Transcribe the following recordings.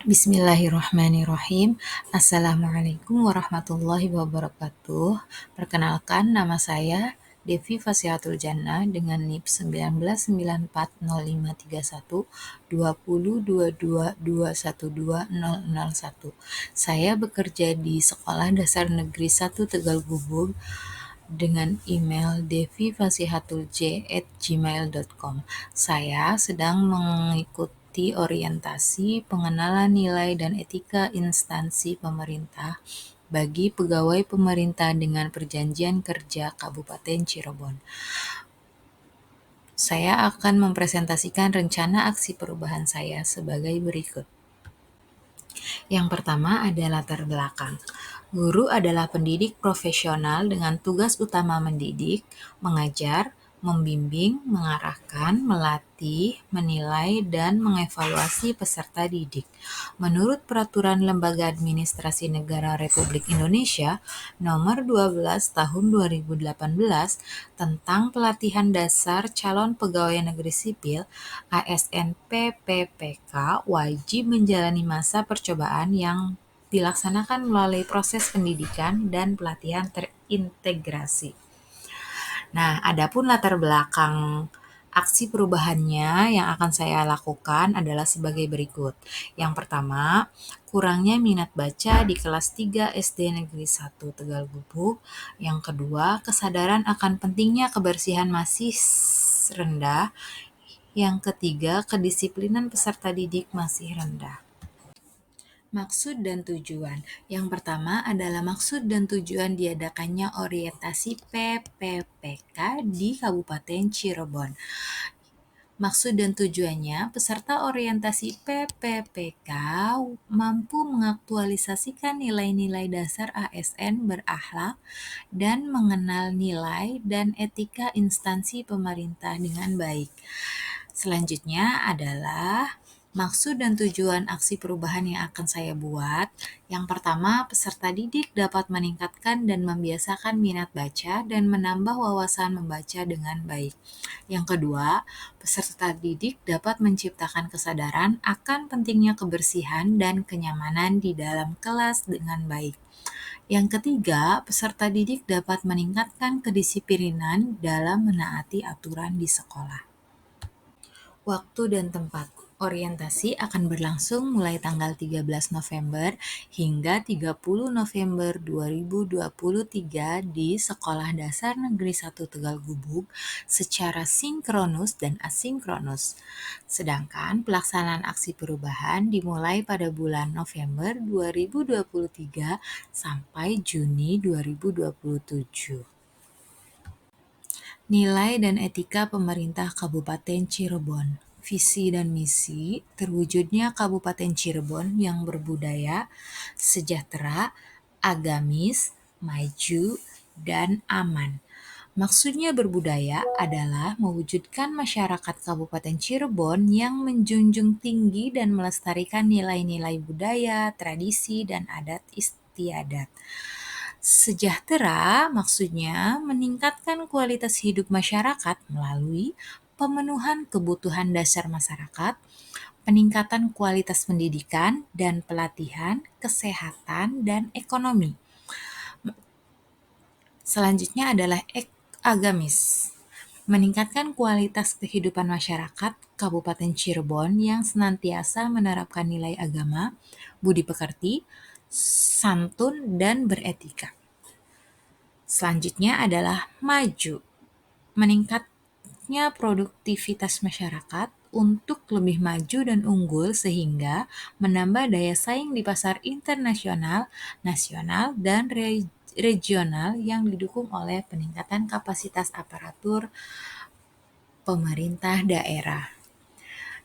Bismillahirrahmanirrahim. Assalamualaikum warahmatullahi wabarakatuh. Perkenalkan, nama saya Devi Fasihatul Jannah dengan NIP 19940531 Saya bekerja di Sekolah Dasar Negeri 1 Tegal Gubug dengan email devifasihatulj@gmail.com. Saya sedang mengikuti orientasi pengenalan nilai dan etika instansi pemerintah bagi pegawai pemerintah dengan perjanjian kerja Kabupaten Cirebon. Saya akan mempresentasikan rencana aksi perubahan saya sebagai berikut. Yang pertama ada latar belakang. Guru adalah pendidik profesional dengan tugas utama mendidik, mengajar, membimbing, mengarahkan, melatih, menilai, dan mengevaluasi peserta didik. Menurut Peraturan Lembaga Administrasi Negara Republik Indonesia Nomor 12 Tahun 2018 tentang Pelatihan Dasar Calon Pegawai Negeri Sipil (ASN PPPK) wajib menjalani masa percobaan yang dilaksanakan melalui proses pendidikan dan pelatihan terintegrasi. Nah, adapun latar belakang aksi perubahannya yang akan saya lakukan adalah sebagai berikut. Yang pertama, kurangnya minat baca di kelas 3 SD Negeri 1 Tegal Gubug. Yang kedua, kesadaran akan pentingnya kebersihan masih rendah. Yang ketiga, kedisiplinan peserta didik masih rendah. Maksud dan tujuan. Yang pertama adalah maksud dan tujuan diadakannya orientasi PPPK di Kabupaten Cirebon. Maksud dan tujuannya, peserta orientasi PPPK mampu mengaktualisasikan nilai-nilai dasar ASN berakhlak dan mengenal nilai dan etika instansi pemerintah dengan baik. Selanjutnya adalah maksud dan tujuan aksi perubahan yang akan saya buat. Yang pertama, peserta didik dapat meningkatkan dan membiasakan minat baca dan menambah wawasan membaca dengan baik. Yang kedua, peserta didik dapat menciptakan kesadaran akan pentingnya kebersihan dan kenyamanan di dalam kelas dengan baik. Yang ketiga, peserta didik dapat meningkatkan kedisiplinan dalam menaati aturan di sekolah. Waktu dan tempat. Orientasi akan berlangsung mulai tanggal 13 November hingga 30 November 2023 di Sekolah Dasar Negeri 1 Tegal Gubug secara sinkronus dan asinkronus. Sedangkan pelaksanaan aksi perubahan dimulai pada bulan November 2023 sampai Juni 2027. Nilai dan etika pemerintah Kabupaten Cirebon. Visi dan misi terwujudnya Kabupaten Cirebon yang berbudaya, sejahtera, agamis, maju, dan aman. Maksudnya berbudaya adalah mewujudkan masyarakat Kabupaten Cirebon yang menjunjung tinggi dan melestarikan nilai-nilai budaya, tradisi, dan adat istiadat. Sejahtera maksudnya meningkatkan kualitas hidup masyarakat melalui pemenuhan kebutuhan dasar masyarakat, peningkatan kualitas pendidikan dan pelatihan, kesehatan, dan ekonomi. Selanjutnya adalah agamis. Meningkatkan kualitas kehidupan masyarakat Kabupaten Cirebon yang senantiasa menerapkan nilai agama, budi pekerti, santun, dan beretika. Selanjutnya adalah maju. Meningkatnya produktivitas masyarakat untuk lebih maju dan unggul sehingga menambah daya saing di pasar internasional, nasional, dan regional yang didukung oleh peningkatan kapasitas aparatur pemerintah daerah.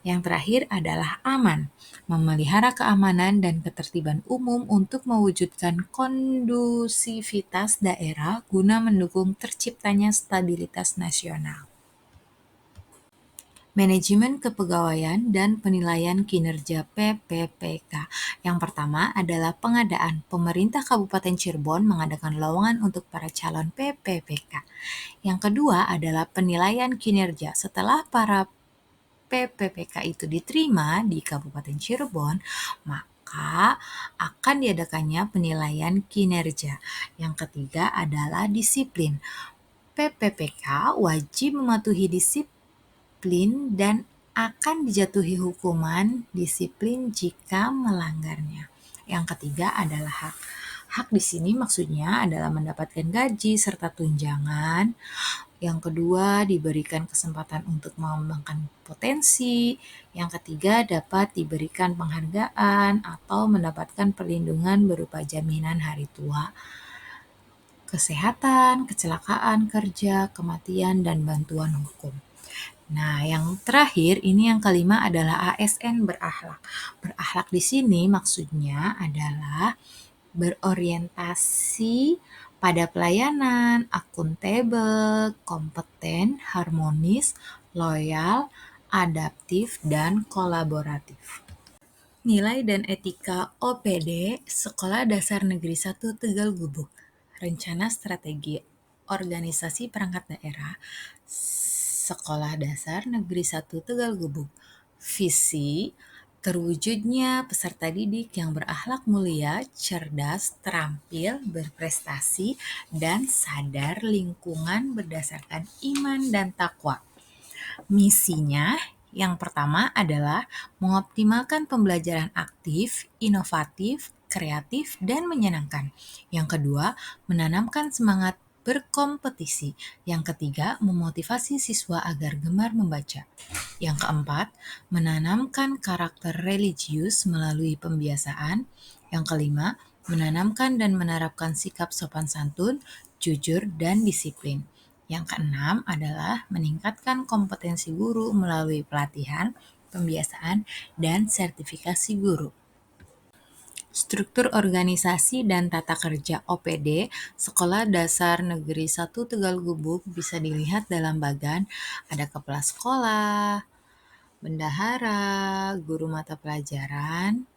Yang terakhir adalah aman, memelihara keamanan dan ketertiban umum untuk mewujudkan kondusivitas daerah guna mendukung terciptanya stabilitas nasional. Manajemen Kepegawaian dan Penilaian Kinerja PPPK. Yang pertama adalah pengadaan. Pemerintah Kabupaten Cirebon mengadakan lowongan untuk para calon PPPK. Yang kedua adalah penilaian kinerja. Setelah para PPPK itu diterima di Kabupaten Cirebon, maka akan diadakannya penilaian kinerja. Yang ketiga adalah disiplin. PPPK wajib mematuhi disiplin dan akan dijatuhi hukuman disiplin jika melanggarnya. Yang ketiga adalah hak. Hak di sini maksudnya adalah mendapatkan gaji serta tunjangan. Yang kedua, diberikan kesempatan untuk mengembangkan potensi. Yang ketiga, dapat diberikan penghargaan atau mendapatkan perlindungan berupa jaminan hari tua, kesehatan, kecelakaan kerja, kematian, dan bantuan hukum. Nah, yang terakhir ini yang kelima adalah ASN berakhlak. Berakhlak di sini maksudnya adalah berorientasi pada pelayanan, akuntabel, kompeten, harmonis, loyal, adaptif, dan kolaboratif. Nilai dan etika OPD Sekolah Dasar Negeri 1 Tegal Gubuk. Rencana Strategi Organisasi Perangkat Daerah Sekolah Dasar Negeri 1 Tegal Gubuk. Visi terwujudnya peserta didik yang berakhlak mulia, cerdas, terampil, berprestasi, dan sadar lingkungan berdasarkan iman dan takwa. Misinya yang pertama adalah mengoptimalkan pembelajaran aktif, inovatif, kreatif, dan menyenangkan. Yang kedua, menanamkan semangat berkompetisi. Yang ketiga, memotivasi siswa agar gemar membaca. Yang keempat, menanamkan karakter religius melalui pembiasaan. Yang kelima, menanamkan dan menerapkan sikap sopan santun, jujur, dan disiplin. Yang keenam adalah meningkatkan kompetensi guru melalui pelatihan, pembiasaan, dan sertifikasi guru. Struktur organisasi dan tata kerja OPD Sekolah Dasar Negeri 1 Tegal Gubuk bisa dilihat dalam bagan ada kepala sekolah, bendahara, guru mata pelajaran,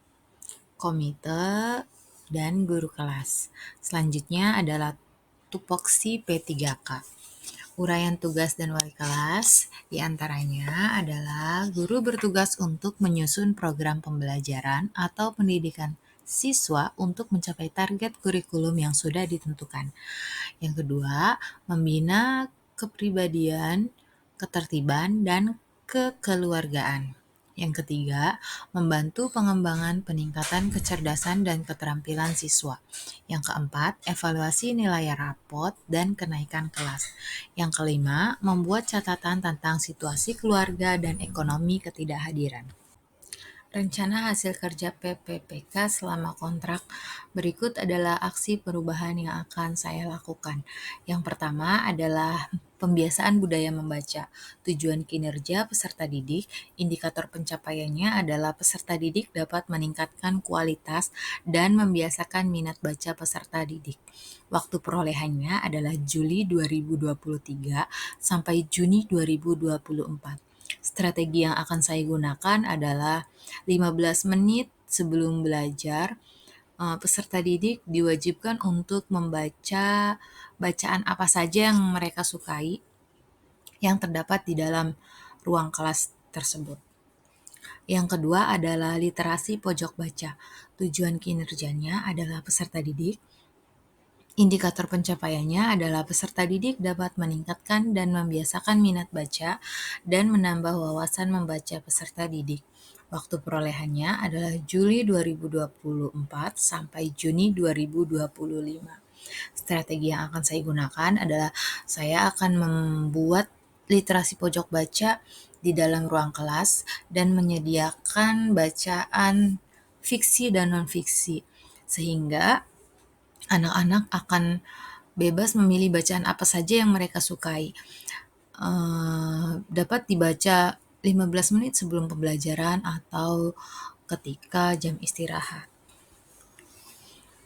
komite, dan guru kelas. Selanjutnya adalah tupoksi P3K. Uraian tugas dan wali kelas diantaranya adalah guru bertugas untuk menyusun program pembelajaran atau pendidikan siswa untuk mencapai target kurikulum yang sudah ditentukan. Yang kedua, membina kepribadian, ketertiban, dan kekeluargaan. Yang ketiga, membantu pengembangan peningkatan kecerdasan dan keterampilan siswa. Yang keempat, evaluasi nilai rapot dan kenaikan kelas. Yang kelima, membuat catatan tentang situasi keluarga dan ekonomi ketidakhadiran. Rencana hasil kerja PPPK selama kontrak berikut adalah aksi perubahan yang akan saya lakukan. Yang pertama adalah pembiasaan budaya membaca. Tujuan kinerja peserta didik, indikator pencapaiannya adalah peserta didik dapat meningkatkan kualitas dan membiasakan minat baca peserta didik. Waktu perolehannya adalah Juli 2023 sampai Juni 2024. Strategi yang akan saya gunakan adalah 15 menit sebelum belajar, peserta didik diwajibkan untuk membaca bacaan apa saja yang mereka sukai yang terdapat di dalam ruang kelas tersebut. Yang kedua adalah literasi pojok baca. Tujuan kinerjanya adalah peserta didik. Indikator pencapaiannya adalah peserta didik dapat meningkatkan dan membiasakan minat baca dan menambah wawasan membaca peserta didik. Waktu perolehannya adalah Juli 2024 sampai Juni 2025. Strategi yang akan saya gunakan adalah saya akan membuat literasi pojok baca di dalam ruang kelas dan menyediakan bacaan fiksi dan non-fiksi sehingga anak-anak akan bebas memilih bacaan apa saja yang mereka sukai. Dapat dibaca 15 menit sebelum pembelajaran atau ketika jam istirahat.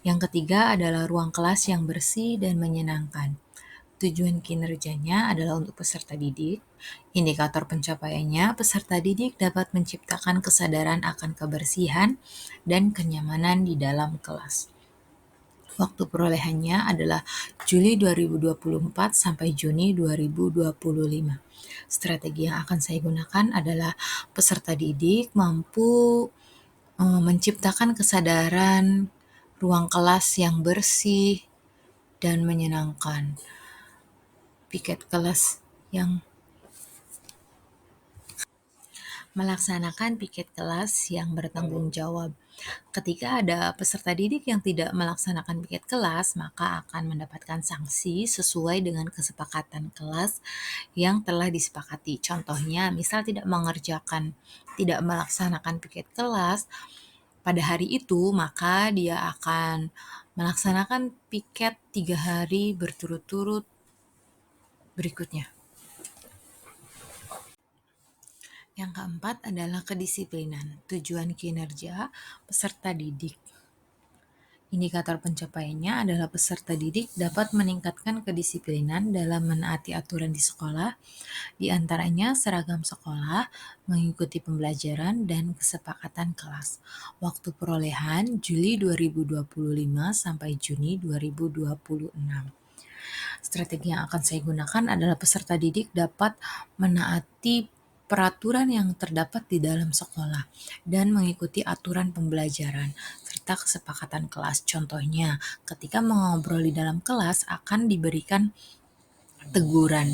Yang ketiga adalah ruang kelas yang bersih dan menyenangkan. Tujuan kinerjanya adalah untuk peserta didik. Indikator pencapaiannya, peserta didik dapat menciptakan kesadaran akan kebersihan dan kenyamanan di dalam kelas. Waktu perolehannya adalah Juli 2024 sampai Juni 2025. Strategi yang akan saya gunakan adalah peserta didik mampu menciptakan kesadaran ruang kelas yang bersih dan menyenangkan. Piket kelas yang melaksanakan piket kelas yang bertanggung jawab. Ketika ada peserta didik yang tidak melaksanakan piket kelas, maka akan mendapatkan sanksi sesuai dengan kesepakatan kelas yang telah disepakati. Contohnya, misal tidak melaksanakan piket kelas pada hari itu, maka dia akan melaksanakan piket 3 hari berturut-turut berikutnya. Yang keempat adalah kedisiplinan, tujuan kinerja peserta didik. Indikator pencapaiannya adalah peserta didik dapat meningkatkan kedisiplinan dalam menaati aturan di sekolah, di antaranya seragam sekolah, mengikuti pembelajaran, dan kesepakatan kelas. Waktu perolehan Juli 2025 sampai Juni 2026. Strategi yang akan saya gunakan adalah peserta didik dapat menaati peraturan yang terdapat di dalam sekolah dan mengikuti aturan pembelajaran serta kesepakatan kelas. Contohnya, ketika mengobrol di dalam kelas akan diberikan teguran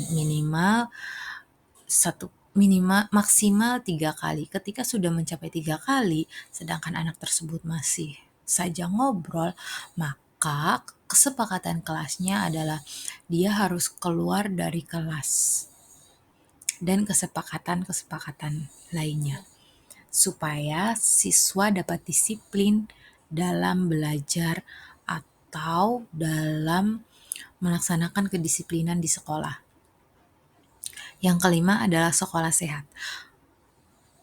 maksimal 3 kali. Ketika sudah mencapai 3 kali, sedangkan anak tersebut masih saja ngobrol, maka kesepakatan kelasnya adalah dia harus keluar dari kelas dan kesepakatan-kesepakatan lainnya supaya siswa dapat disiplin dalam belajar atau dalam melaksanakan kedisiplinan di sekolah. Yang kelima adalah sekolah sehat.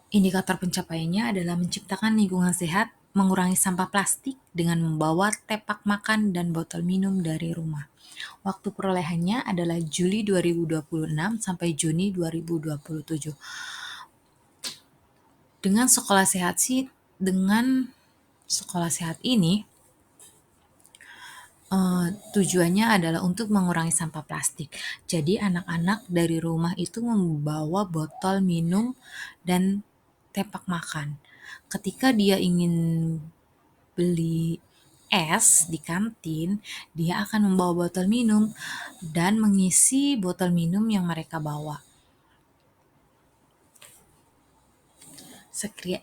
Indikator pencapaiannya adalah menciptakan lingkungan sehat, mengurangi sampah plastik dengan membawa tepak makan dan botol minum dari rumah. Waktu perolehannya adalah Juli 2026 sampai Juni 2027. Dengan sekolah sehat ini tujuannya adalah untuk mengurangi sampah plastik. Jadi anak-anak dari rumah itu membawa botol minum dan tepak makan. Ketika dia ingin beli es di kantin, dia akan membawa botol minum dan mengisi botol minum yang mereka bawa.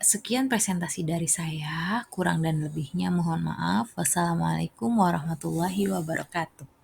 Sekian presentasi dari saya, kurang dan lebihnya mohon maaf. Wassalamualaikum warahmatullahi wabarakatuh.